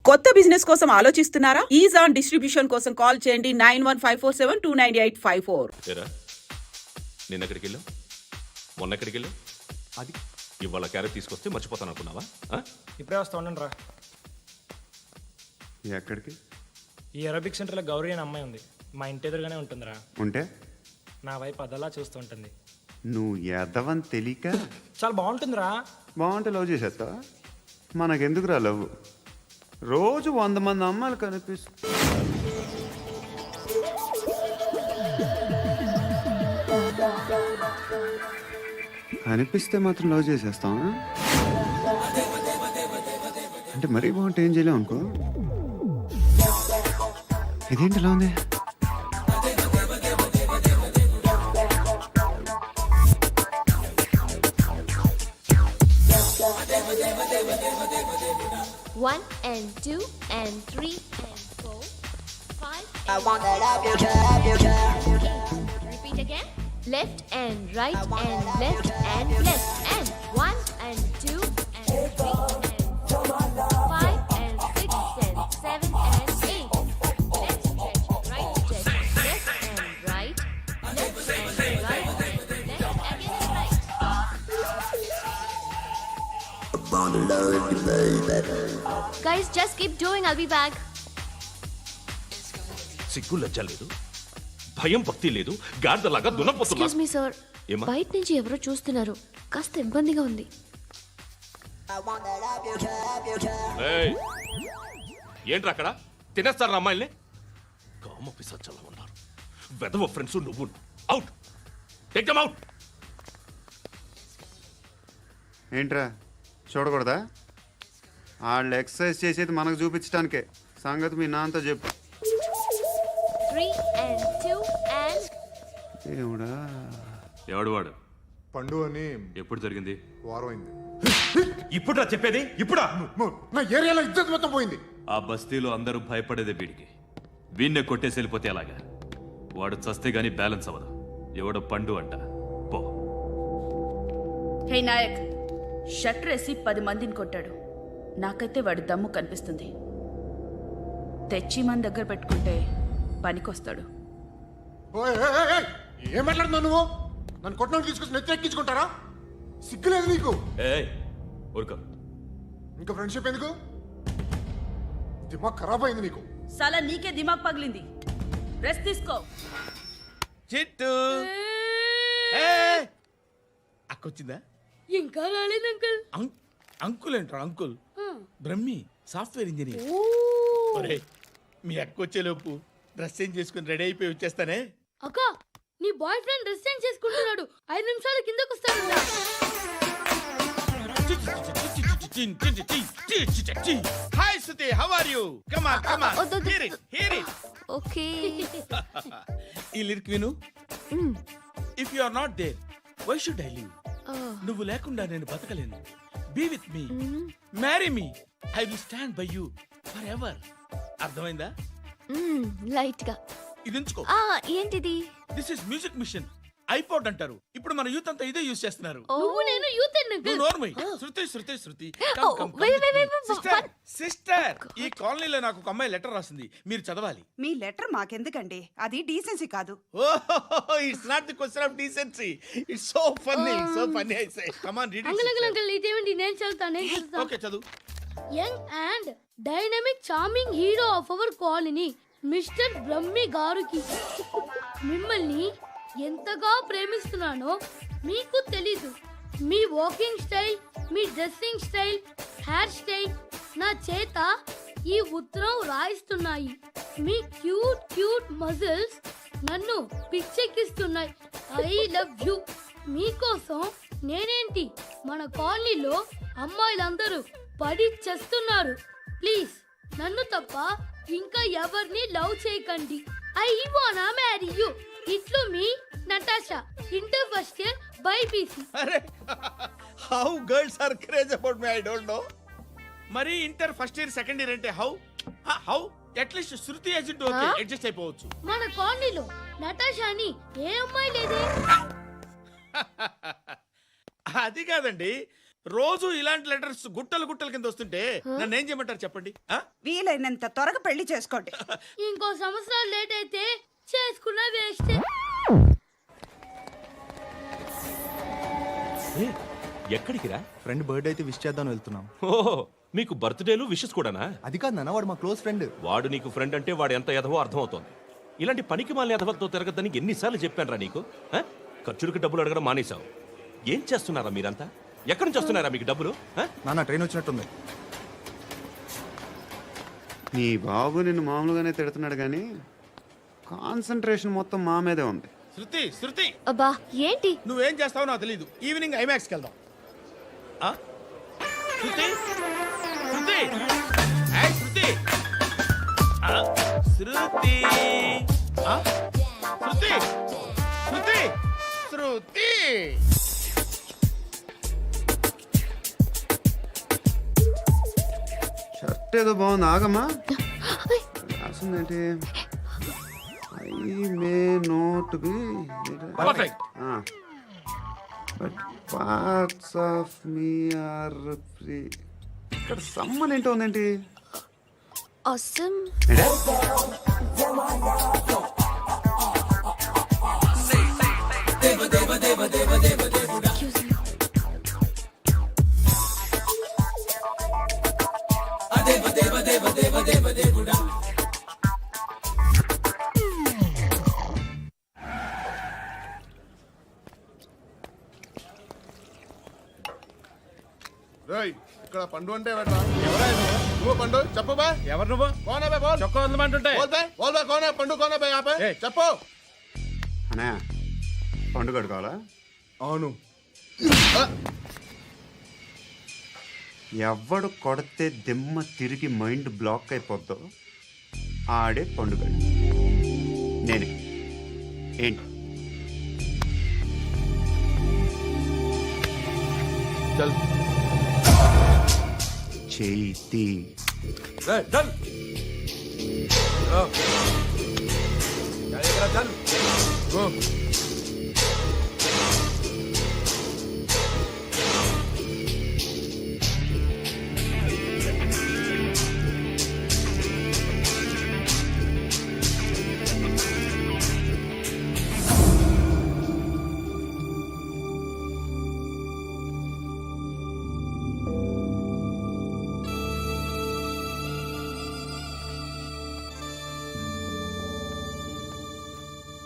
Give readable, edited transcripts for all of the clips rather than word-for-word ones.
కొత్త బిజినెస్ కోసం ఆలోచిస్తున్నారా? ఈజ్ ఆన్ డిస్ట్రిబ్యూషన్ కోసం కాల్ చేయండి 9154729854. ఏరా నిన్న ఎక్కడికి వెళ్ళావు, మొన్న ఎక్కడికి వెళ్ళావు? అది ఇవాళ క్యారెట్ తీసుకొస్తే మర్చిపోతాను అనుకున్నావా? ఇప్పుడే వస్తా ఉండండి రా. ఎక్కడికి? ఈ అరబిక్ సెంటర్లో గౌరీ అనే అమ్మాయి ఉంది, మా ఇంటి ఎదురుగానే ఉంటుందిరా. ఉంటే నా వైపు అదలా చూస్తూ ఉంటుంది. నువ్వు ఎదవని తెలియక చాలా బాగుంటుందిరా. బాగుంటే లవ్ చేసేస్తావా? మనకెందుకురా లవ్? రోజు 100 మంది అమ్మాయిలు కనిపిస్తే మాత్రం లవ్ చేసేస్తావా? అంటే మరీ బాగుంటే ఏం చేయలేవు అనుకో. ఇదేంటి ఇలా ఉంది? One and two and three and four, five. I want that up your job. Repeat again. Left and right and left and left and one and two and three and four, five and six and seven and eight. Left stretch, right stretch, left and right, left and right, left again and right. Guys, just keep doing. I'll be back. సిగ్గు లజ్జ లేదు, భయం భక్తి లేదు, గాడిదలాగా దున్నపోతున్నా. Excuse me, sir. ఏమ్మా? బయట నుంచి ఎవరో చూస్తున్నారు, కాస్త ఇబ్బందిగా ఉంది. ఏయ్, ఏంట్రా అక్కడ తినేస్తారు అమ్మాయిల్ని? కామ పిశాచాలా ఉన్నారు. వెదవ ఫ్రెండ్స్ నువ్వు. Out, take them out. ఏంట్రా చూడకూడదా? వాళ్ళు ఎక్సర్సైజ్ చేసేది మనకు చూపించడానికే. సంగతి మీ నాన్నతో చెప్పు. 3 and 2 and ఏమిడా? ఎవడు వాడు? పండు అని ఎప్పుడు జరిగింది? వారం అయింది. ఇప్పుడా చెప్పేది? ఇప్పుడా? నా ఏరియాలో ఇజ్జత్ మొత్తం పోయింది. ఆ బస్తీలో అందరూ భయపడేదే వీడికి. వీణ్ణే కొట్టేసి వెళ్ళిపోతే అలాగా? వాడు చస్తే గానీ బ్యాలెన్స్ అవ్వదు. ఎవడో పండు అంట. పో. హే నాయక్, షట్టర్ వేసి 10 మందిని కొట్టాడు. నాకైతే వాడి దమ్ము కనిపిస్తుంది. తెచ్చి మన దగ్గర పెట్టుకుంటే పనికొస్తాడు. ఓయ్, ఏయ్, ఏయ్, ఏయ్, ఏం మాట్లాడుతున్నావు నువ్వు? నన్ను కొట్టడానికి తీసుకొచ్చి నెత్తెక్కించుకుంటారా? సిగ్గులేదు నీకు? ఏయ్ ఊరుకో. ఇంకా ఫ్రెండ్షిప్ ఎందుకు? దిమాగ్ ఖరాబ్ అయింది నీకు. సలా నీకే దిమాగ్ పగిలింది. రెస్ట్ తీసుకో. చిట్టు అక్కొచ్చిందా? ఇంకా రాలేదు అంకుల్. అంకుల్ ఏంట్రా అంకుల్? Brahmi software engineer. ఒరే, మీ అక్కొచ్చేలోపు డ్రెస్ చేంజ్ చేసుకుని రెడీ అయిపోయి వచ్చేస్తానే. అక్క, నీ బాయ్ ఫ్రెండ్ డ్రెస్ చేంజ్ చేసుకుంటున్నాడు. 5 నిమిషాలు కిందకు వస్తాడు. Hi Suthi, how are you? Come on come on, hear it hear it. Okay. ఈ లిరిక్ విను. If you are not there why should I live? నువ్వు లేకుండా నేను బతకలేను. Be with me, marry me, I will stand by you forever. అర్థమైందా? Light గా. ఇది ఉంచుకో. ఏంటిది? This is music machine. IPod అంటారు. ఇప్పుడు మన యూత్ అంతా ఇదే యూజ్ చేస్తున్నారు. నువ్వు నేను యూత్ నువ్వు నోర్మై. శృతి శృతి శృతి. సిస్టర్, ఈ కాలనీలో నాకు ఒక అమ్మాయి లెటర్ రాసింది, మీరు చదవాలి. మీ లెటర్ మాకెందుకండి? అది డీసెన్సీ కాదు. It's not the question of decency. It's so funny, so funny. I say come on read it. Uncle ఇదేంటి? నేను చదువుతాను. ఓకే చదువు. Young and dynamic charming hero of our colony mister Brahmi గారికి మిమ్మల్ని ఎంతగా ప్రేమిస్తున్నానో మీకు తెలీదు. మీ వాకింగ్ స్టైల్, మీ డ్రెస్సింగ్ స్టైల్, హెయిర్ స్టైల్ నా చేత ఈ ఉత్తరం రాయిస్తున్నాయి. మీ క్యూట్ క్యూట్ మజిల్స్ నన్ను పిచ్చెక్కిస్తున్నాయి. I love you. మీకోసం నేనేంటి, మన కాలనీలో అమ్మాయిలందరూ పడి చేస్తున్నారు. ప్లీజ్ నన్ను తప్ప ఇంకా ఎవరిని లవ్ చేయకండి. ఐ వానా మ్యారీ యూ. ఇట్లు మీ Natasha, inter first year BiPC. అరే, how girls are craze about me I don't know. మరి inter first year second year అంటే how how at least Shruti agent okay adjust అయిపోవచ్చు. మన కాలనీలో నటాషా అని ఏ అమ్మాయి లేదే. అది కాదండి, రోజు ఇలాంటి లెటర్స్ గుట్టలు గుట్టల కింద వస్తుంటే నన్ను ఏం చేయమంటారు చెప్పండి ఆ? వీలైనంత త్వరగా పెళ్లి చేసుకోండి. ఇంకో సంవత్సరాలు లేట్ అయితే చేసుకున్న వేస్ట్. ఎక్కడికి రా? ఫ్రెండ్ బర్త్డే అయితే విష్ చేద్దాం వెళ్తున్నాం. ఓహో, మీకు బర్త్డేలు విషెస్ కూడానా? అది కాదు నాన్న, వాడు మా క్లోజ్ ఫ్రెండ్. వాడు నీకు ఫ్రెండ్ అంటే వాడు ఎంత ఎదవో అర్థమవుతోంది. ఇలాంటి పనికి మాలిన ఎదవతో తిరగద్దని ఎన్నిసార్లు చెప్పానురా నీకు? ఆ? ఖర్చులకు డబ్బులు అడగడం మానేశావు. ఏం చేస్తున్నారా మీరంతా? ఎక్కడి నుంచి వస్తున్నారా మీకు డబ్బులు? ఆ? నాన్న ట్రైన్ వచ్చినట్టుంది. నీ బాబు నిన్ను మామూలుగానే తిడుతున్నాడు కానీ కాన్సన్ట్రేషన్ మొత్తం మా మీదే ఉంది. శృతి శృతి అబ్బా ఏంటి? నువ్వేం చేస్తావో నాకు తెలియదు. ఈవినింగ్ ఐమాక్స్కి వెళ్దాం. ఆ? శృతి శృతి ఏయ్, శృతి ఆ, శృతి ఆ? శృతి శృతి శృతి షర్ట్ ఏదో బాగుంది, ఆగమ్మా. రాసిందేంటి? I may not be perfect. But parts of me are free. ఇక్కడ సమ్మన్ ఏంటో ఉందేంటి? Awesome. ఏంటే? Excuse me. రేయ్, ఇక్కడ పండు అంటే ఎవరా? నువ్వు పండు చెప్పు బా. ఎవరు నువ్వు? కోనా బే బోల్. చొక్కా వదలమంటుంటే బోల్ బే కోనా పండు కోనా బే ఆపే. ఏయ్. చెప్పు. అనే పండు కట్టుకోవాలా? అవును. ఎవడు కొడితే దిమ్మ తిరిగి మైండ్ బ్లాక్ అయిపోద్దో ఆడే పండుగ. నేనే. ఏంటి? చల్ చేతి చల్ చల్ గో.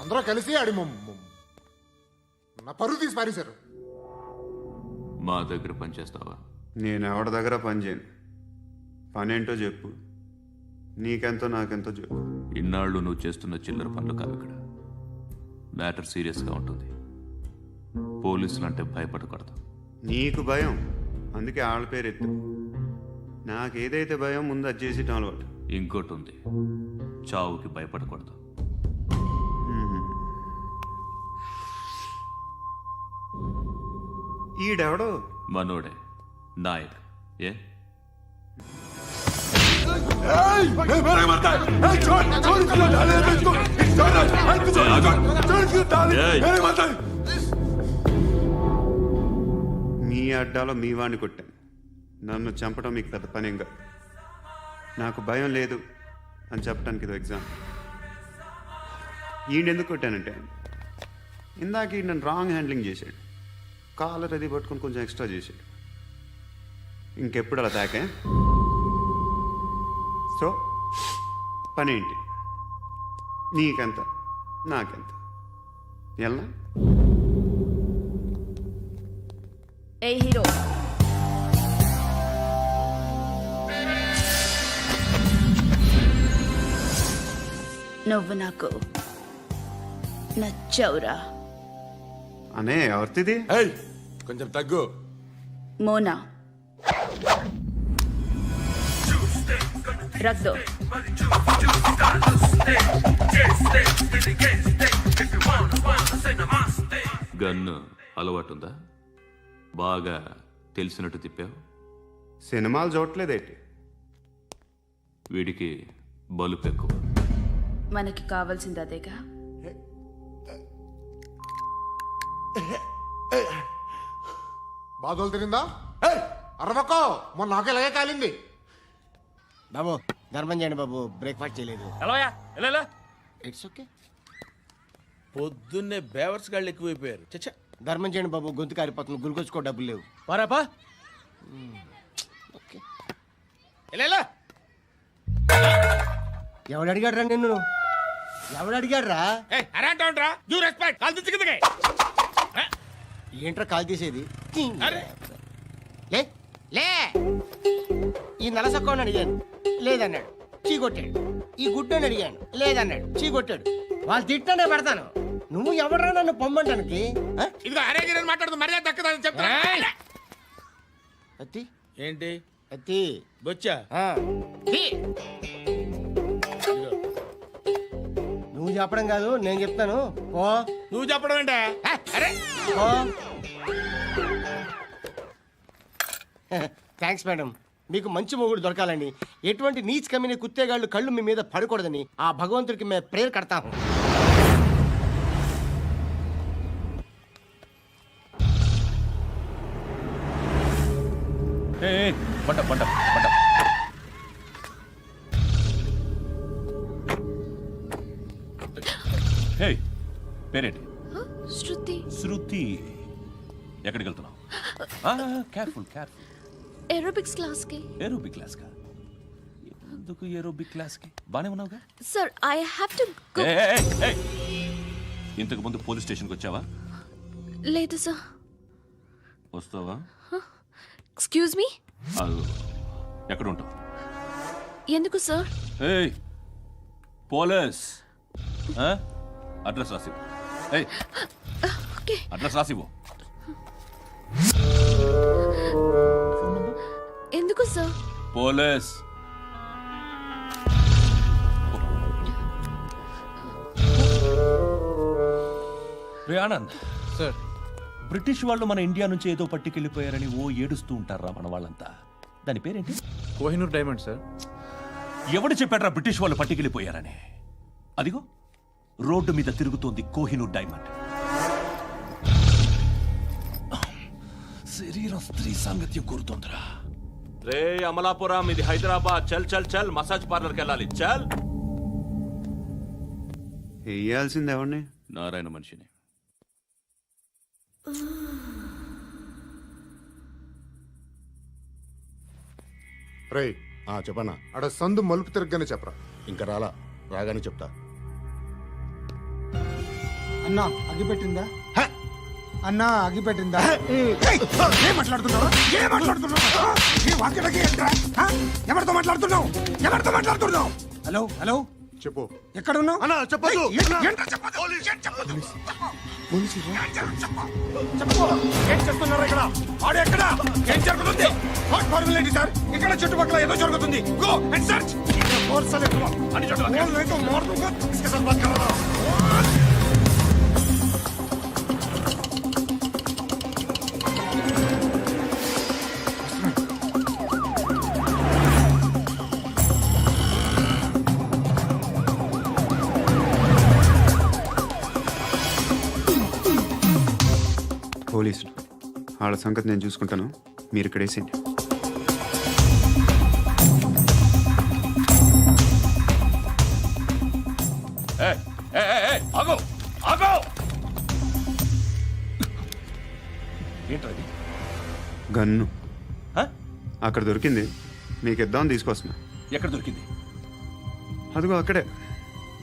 అందరూ కలిసి ఆడి నా పరువు తీసి పారేశారు. మా దగ్గర పనిచేస్తావా? నేను ఎవరి దగ్గర పని చేయను. పనేంటో చెప్పు. నీకెంతో నాకెంతో చెప్పు. ఇన్నాళ్ళు నువ్వు చేస్తున్న చిల్లర పనులు కావు ఇక్కడ. మ్యాటర్ సీరియస్గా ఉంటుంది. పోలీసులు అంటే భయపడకూడదు. నీకు భయం, అందుకే ఆళ్ళ పేరు ఎత్తు. నాకేదైతే భయం ముందు అది చేసేటం అలవాటు. ఇంకోటి ఉంది, చావుకి భయపడకూడదు. ఈడెవడో మనోడే నాయక్. ఏ మీ అడ్డాలో మీ వాడిని కొట్టాను. నన్ను చంపడం మీకు పెద్ద పనేం కాదు. నాకు భయం లేదు అని చెప్పడానికి ఇది ఎగ్జామ్. ఈయనెందుకు కొట్టానంటే ఇందాక ఈ నన్ను రాంగ్ హ్యాండ్లింగ్ చేశాడు. కాలర్ అది పట్టుకొని కొంచెం ఎక్స్ట్రా చేశాడు. ఇంకెప్పుడు అలా తాకే. సో పని ఏంటి? నీకెంత నాకెంత ఎలా? ఏ హీరో, నువ్వు నాకు నచ్చవురా. అనే ఎవరిది? కొంచెం తగ్గు. మోనా రక్ దో. గన్ను అలవాటుందా? బాగా తెలిసినట్టు తిప్పావు. సినిమాలు చూడట్లేదేంటి? వీడికి బలుపు ఎక్కువ. మనకి కావాల్సింది అదేగా. బాధలు తిరిందా? అరవకో మొన్న నాకు ఇలాగే కాలింది. బాబు ధర్మం చేయండి బాబు, బ్రేక్ఫాస్ట్ చేయలేదు. ఎలాయా ఎలా ఇట్స్ ఓకే. పొద్దున్నే బేవర్స్ గాళ్ళు ఎక్కువైపోయారు. చచ్చా ధర్మం చేయండి బాబు, గొంతు కారిపోతుంది, గురికొచ్చుకో డబ్బులు లేవు. పారాపా ఓకే. ఎలా ఎవడు అడిగాడు రా నిన్ను? ఎవడు అడిగాడు రా? అరే అంటావుంట్రా డ్యూ రెస్పెక్ట్ కాల్ తెచ్చి కిందకి. ఏంట్రా కాల్ తీసేది? అరే లే లే. ఈ నలసక్కని అడిగాను, లేదన్నాడు, చీ కొట్టాడు. ఈ గుడ్డని అడిగాను, లేదన్నాడు, చీ కొట్టాడు. వాళ్ళు తిట్టానే పెడతాను. నువ్వు ఎవడరా నన్ను పొమ్మంటానికి? ఇదిగో అరే గిరని మాట్లాడుతూ మర్యాద దక్కదని చెప్తా. అత్తి ఏంటి అత్తి బొచ్చా ఆ. నువ్వు చెప్పడం కాదు, నేను చెప్తాను. ఓ నువ్వు చెప్పడం ఏంటే? అరే ఓ. Thanks madam. మీకు మంచి మొగుడు దొరకాలని, ఎటువంటి నీచ్ కమ్మిన కుత్తేగాళ్ళు కళ్ళు మీ మీద పడకూడదని ఆ భగవంతుడికి మేము ప్రేయర్ కడతాము. పంట పంట పంట. హే, పేరేంటి? శృతి. శృతి. ఎక్కడికి వెళ్తున్నావు? Careful careful. ఏరోబిక్స్ క్లాస్ కి. ఏరోబిక్ క్లాస్ కా? ఎందుకు ఏరోబిక్ క్లాస్ కి? బానే ఉన్నావుగా? Sir I have to go. ఇంతకు ముందు పోలీస్ స్టేషన్కి వచ్చావా? లేదు సార్. వస్తావా? Excuse me. ఎక్కడ ఉంటావు? ఎందుకు సార్? ఏయ్ పోలీస్, అడ్రస్ రాసివ్వు. ఏయ్ ఓకే. అడ్రస్ రాసివ్వు. ఎందుకు సార్? పోలీస్. రే ఆనంద్ సార్. బ్రిటిష్ వాళ్ళు మన ఇండియా నుంచి ఏదో పట్టుకెళ్ళిపోయారని ఓ ఏడుస్తూ ఉంటారా మన వాళ్ళంతా. దాని పేరేంటి? Kohinoor diamond sir. ఎవడు చెప్పాడ్రా బ్రిటిష్ వాళ్ళు పట్టుకెళ్ళిపోయారని? అదిగో రోడ్డు మీద తిరుగుతోంది కోహినూర్ డైమండ్. శరీరం స్త్రీ సాంగత్యం కోరుతోందిరా. రే అమలాపురం, ఇది హైదరాబాద్. చల్ చల్ చల్, మసాజ్ పార్లర్కి వెళ్ళాలి. చల్. వేయాల్సింది ఎవరిని? నారాయణ మనిషిని. రే చెప్పనా, అడ సందు మలుపు తిరగగానే చెప్పరా. ఇంకా రాగానే చెప్తా. అన్నా అగ్గి పెట్టిందా? అన్నా అగ్గి పెట్టిందా? ఏం మాట్లాడుతున్నావు? ఏం మాట్లాడుతున్నావు? ఏ వాక్యలకి ఏంట్రా? ఎవరితో మాట్లాడుతున్నావు? ఎవరితో మాట్లాడుతున్నావు? హలో హలో, చెప్పు. ఎక్కడ ఉన్నావు? అన్నా చెప్పదు. ఏం చేస్తున్నారు ఇక్కడ? ఆడు ఎక్కడ? ఏం జరుగుతుంది? వాట్ ఫార్మల్ ఏంటి సార్? ఇక్కడ చుట్టుపక్కల ఏదో జరుగుతుంది. Go and search. ఫోర్స్ ఎక్కువ అని పోలీసులు వాళ్ళ సంగతి నేను చూసుకుంటాను, మీరు ఇక్కడ వేసేయండి. ఆగో ఆగో. ఏంటది? గన్ను అక్కడ దొరికింది, మీకు ఇద్దామని తీసుకొస్తున్నా. ఎక్కడ దొరికింది? అదిగో అక్కడే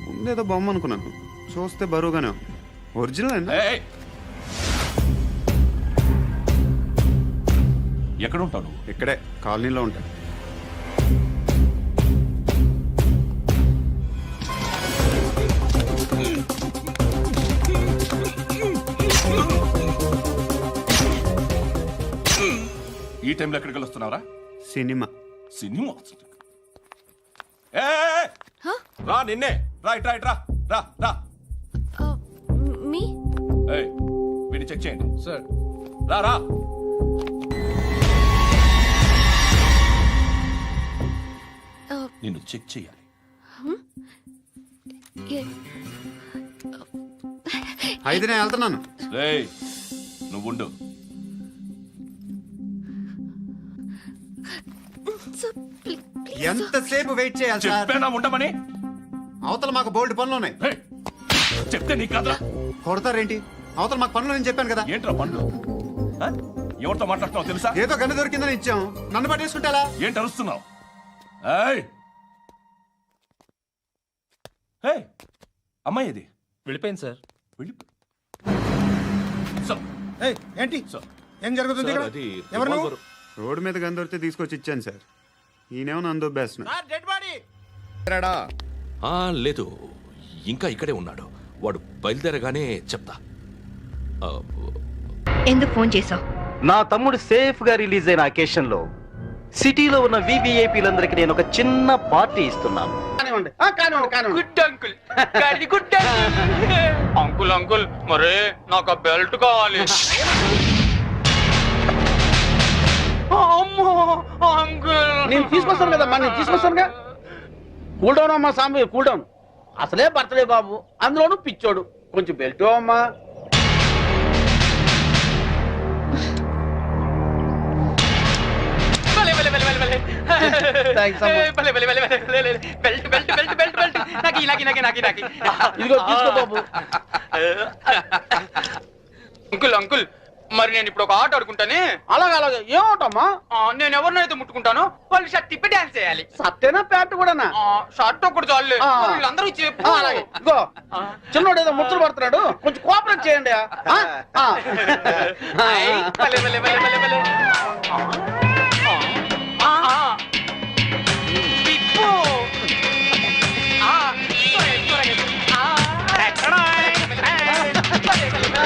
ముందేదో బొమ్మ అనుకున్నాను, చూస్తే బరువుగానే ఒరిజినల్ అండి. ఎక్కడ ఉంటావు నువ్వు? ఇక్కడే కాలనీలో ఉంటాను. ఈ టైంలో ఎక్కడికి వస్తున్నావురా? సినిమా. సినిమా? రా నిన్నే. రా ఇట్రా ఇట్రా. రా రా. మీ. వీడిని చెక్ చేయండి సార్. రా రా. నిన్ను చెక్ చేయాలి. అయితే నేను వెళ్తున్నాను. రేయ్ నువ్వు ఉండు. ఎంతసేపు వెయిట్ చేయాలి సార్? చెప్పేనా ఉండమని? అవతల మాకు బోల్డ్ పనులు ఉన్నాయి. హే, చెప్తే నీకు కదరా? కొడతారేంటి? అవతల మాకు పనులు నేను చెప్పాను కదా. ఏంట్రా పండ్లు? ఆ? ఎవరితో మాట్లాడుతున్నావు తెలుసా? ఏదో గన్ను దొరికిందని ఇచ్చాం, నన్ను పట్టేసుకుంటా. ఏంటి అరుస్తున్నావు? ఏయ్! ఏయ్! అమ్మాయి ఇది వెళ్ళిపోయింది సార్. వెళ్ళి సార్, ఏయ్, ఏంటి సార్. ఏం జరుగుతుంది ఇక్కడ? అది ఎవరు నువ్వు? revolver. రోడ్డు మీద గన్ను దొరికితే తీసుకొచ్చి ఇచ్చాను సార్. ఈయనేమో నన్ను దొబ్బేస్తున్నా. Dead body. ఆ, లేదు, ఇంకా ఇక్కడే ఉన్నాడు. వాడు బయలుదేరగానే చెప్తా. ఆ, ఎందుకు ఫోన్ చేసావు? నా తమ్ముడు సేఫ్ గా రిలీజ్ అయిన అకేషన్ లో సిటీలో ఉన్న వివిఐపీలందరికీ నేను ఒక చిన్న పార్టీ ఇస్తున్నాను. Good uncle, good uncle. Uncle మరే నాకు బెల్ట్ కావాలి. అమ్మో అంకుల్, నేను తీసుకొస్తాను కదమ్మా, నేను తీసుకొస్తానుగా. కూల్ డౌన్ అమ్మా సాంబి, కూల్ డౌన్. అసలే బర్త్డే బాబు, అందులోనూ పిచ్చోడు. కొంచెం బెల్ట్ అమ్మా. ఇదిగో తీసుకో బాబు. అంకుల్ అంకుల్, మరి నేను ఇప్పుడు ఒక ఆట ఆడుకుంటానే. అలాగే అలాగే. ఏం ఆటమ్మా? నేను ఎవరినైతే ముట్టుకుంటాను వాళ్ళు షర్ట్ తిప్పి డాన్స్ చేయాలి. సత్తేనా ప్యాంటు కూడానా? షర్ట్ ఒకటి చాలే, ఆ. వీళ్ళందరూ చెప్పు. అలాగే. ఇదిగో చిన్నోడు ఏదో ముచ్చలు పడుతున్నాడు, కొంచెం కోఆపరేట్ చేయండి. భలే, భలే, భలే, భలే, భలే. తిప్పు. త్వరగా, త్వరగా. ఎక్కడ? భలే, భలే,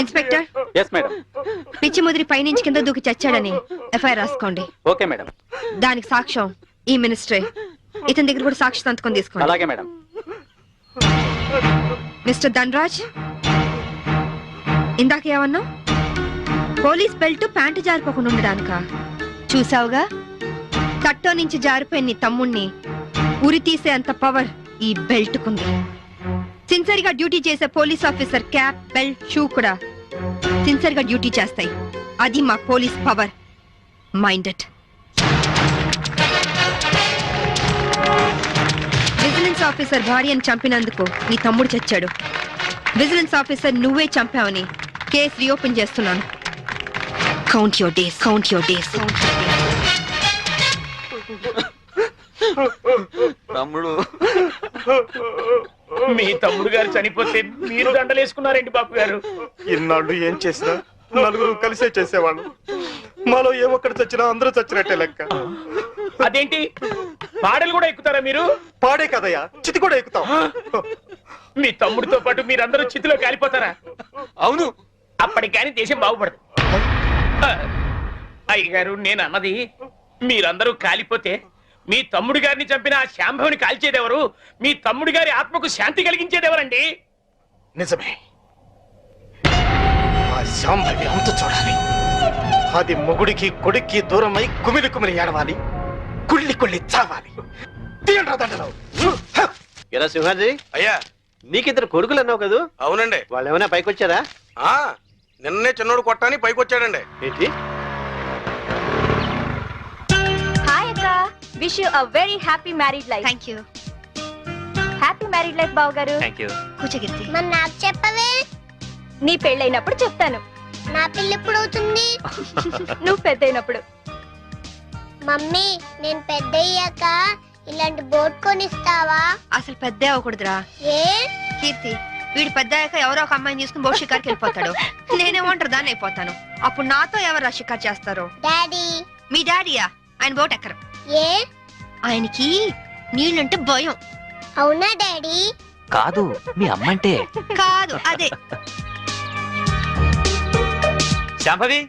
ఇన్స్పెక్టర్, ఎస్ మేడం. పిచ్చి ముదిరి పైనుంచి కింద దూకి చచ్చాడని ఎఫ్ఐఆర్ రాసుకోండి. Okay madam. దానికి సాక్ష్యం ఈ మినిస్ట్రే. ఇతని దగ్గర కూడా సాక్షి సంతకం తీసుకోండి. అలాగే మేడం. మిస్టర్ ధనరాజ్, ఇందాక ఏమన్నా? పోలీస్ బెల్ట్ ప్యాంటు జారిపోకుండా ఉండడానికా? చూసావుగా, తట్టో నుంచి జారిపోయిన నీ తమ్ముణ్ణి ఉరి తీసే అంత పవర్ ఈ బెల్ట్ కుంది. సిన్సియర్ గా డ్యూటీ చేసే police officer cap, belt, shoe కూడా సిన్సియర్ గా డ్యూటీ చేస్తాయి. అది మా police power. Minded. Vigilance officer భార్యను చంపినందుకు నీ తమ్ముడు చచ్చాడు. విజిలెన్స్ ఆఫీసర్ నువ్వే చంపావని కేసు రీఓపెన్ చేస్తున్నాను. Count your days, count your days. తమ్ముడు, మీ తమ్ముడు గారు చనిపోతే మీరు దండలేసుకున్నారేంటి బాబు గారు? ఇన్నాళ్ళు ఏం చేసినా నలుగురు కలిసే చేసేవాళ్ళు. మాలో ఏ ఒక్కడు చచ్చినా అందరూ చచ్చినట్టే లెక్క. అదేంటి, పాడలు కూడా ఎక్కుతారా మీరు? పాడే కదయ్యా, చితి కూడా ఎక్కుతాం. మీ తమ్ముడితో పాటు మీరందరూ చితిలో కాలిపోతారా? అవును. అప్పటికి కానీ దేశం బాగుపడదు. అయ్యగారు, నేను అన్నది మీరందరూ కాలిపోతే మీ తమ్ముడు గారిని చంపిన ఆ శాంభవిని కాల్చేదెవరు? మీ తమ్ముడి గారి ఆత్మకు శాంతి కలిగించేదెవరండి? నిజమే, ఆ శాంభవి అంత చూడాలి. అది మొగుడికి కొడుక్కి దూరమై కుమిలి కుమిలి ఏడవాలి, కుళ్ళి కుళ్ళి చావాలి. తీయండ్రా దండలు. ఎరా సింహాజీ, అయ్యా, నీకిద్దరు కొడుకులు అన్నావు కదా? అవునండి. వాళ్ళు ఏమైనా పైకి వచ్చారా? నిన్నే చిన్నోడు కొట్టాని పైకి వచ్చాడండి. ఏంటి? హాయ్ అక్క, wish you a very happy married life. Thank you. Happy married life బావ గారు. కూర్చోగిరి. మరి నాకు చెప్పవే? నీ పెళ్ళైనప్పుడు చెప్తాను. నా పెళ్ళి ఎప్పుడు అవుతుంది? నువ్వు పెద్దయినప్పుడు. మమ్మీ నేను పెద్దయ్యాక ఇలాంటి బోట్ కొనిస్తావా? అసలు పెద్ద అవ్వకూడదురా. ఏ? కీర్తి, వీడు పెద్ద అయ్యాక ఎవరో ఒక అమ్మాయిని తీసుకుని బోట్ షికార్కి వెళ్ళిపోతాడు. నేనేమంటారు దాన్ని అయిపోతాను. అప్పుడు నాతో ఎవరు షికార్ చేస్తారు? డాడీ. మీ డాడీయా? ఆయన బోట్ ఎక్కరు. ఏ? ఆయనకి నీళ్ళంటే భయం. అవునా డాడీ? కాదు, మీ అమ్మంటే. కాదు, అదే. శాంభవి,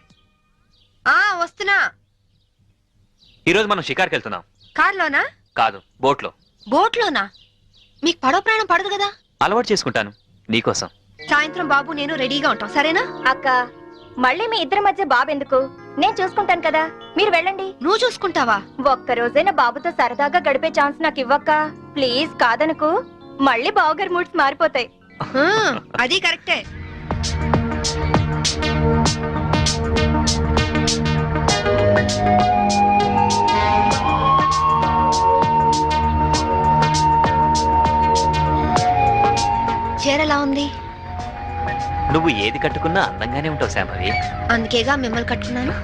వస్తున్నా. ఈరోజు మనం షికార్కి వెళ్తున్నాం. కార్లోనా? కాదు, బోట్లో. బోట్లోనా? మీకు పడవ ప్రాణం పడదు కదా? అలవాటు చేసుకుంటాను నీకోసం. సాయంత్రం బాబు నేను రెడీగా ఉంటాం, సరేనా? అక్క, మళ్ళీ మీ ఇద్దరి మధ్య బాబు ఎందుకు? నేను చూసుకుంటాను కదా, మీరు వెళ్ళండి. నువ్వు చూసుకుంటావా? ఒక్క రోజైనా బాబుతో సరదాగా గడిపే ఛాన్స్ నాకు ఇవ్వక్క ప్లీజ్. కాదనుకు, మళ్ళీ బావగారి మూడ్స్ మారిపోతాయి. అది కరెక్టే. చీరలా ఉంది? నువ్వు ఏది కట్టుకున్నా అందంగానే ఉంటావు శాంభవి. అందుకేగా మిమ్మల్ని కట్టుకున్నాను.